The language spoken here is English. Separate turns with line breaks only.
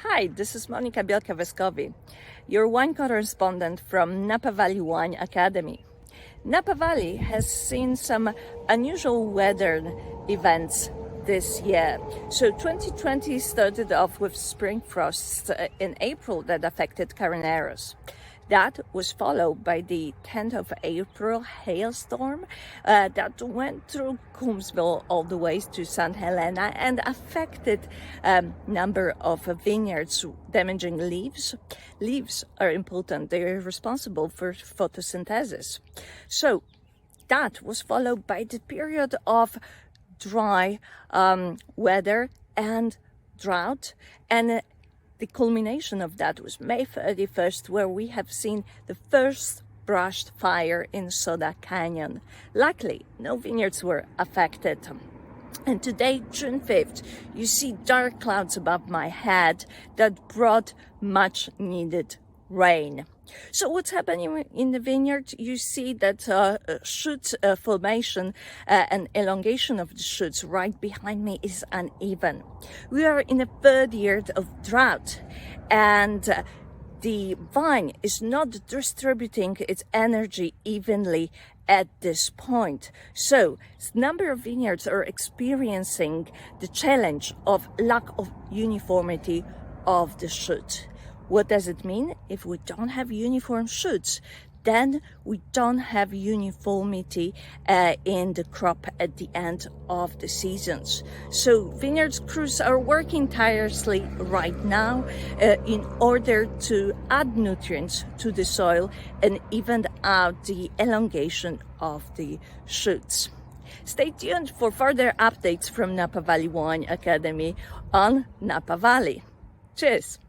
Hi, this is Monika Bielka-Weskowi, your wine correspondent from Napa Valley Wine Academy. Napa Valley has seen some unusual weather events this year. So 2020 started off with spring frosts in April that affected Carneros. That was followed by the 10th of April hailstorm that went through Coombsville all the way to St. Helena and affected number of vineyards, damaging leaves. Leaves are important. They are responsible for photosynthesis. So that was followed by the period of dry weather and drought, and the culmination of that was May 31st, where we have seen the first brush fire in Soda Canyon. Luckily, no vineyards were affected. And today, June 5th, you see dark clouds above my head that brought much needed rain. So what's happening in the vineyard? You see that shoot formation and elongation of the shoots right behind me is uneven. We are in a third year of drought, and the vine is not distributing its energy evenly at this point. So a number of vineyards are experiencing the challenge of lack of uniformity of the shoot. What does it mean? If we don't have uniform shoots, then we don't have uniformity in the crop at the end of the seasons. So vineyard crews are working tirelessly right now in order to add nutrients to the soil and even out the elongation of the shoots. Stay tuned for further updates from Napa Valley Wine Academy on Napa Valley. Cheers!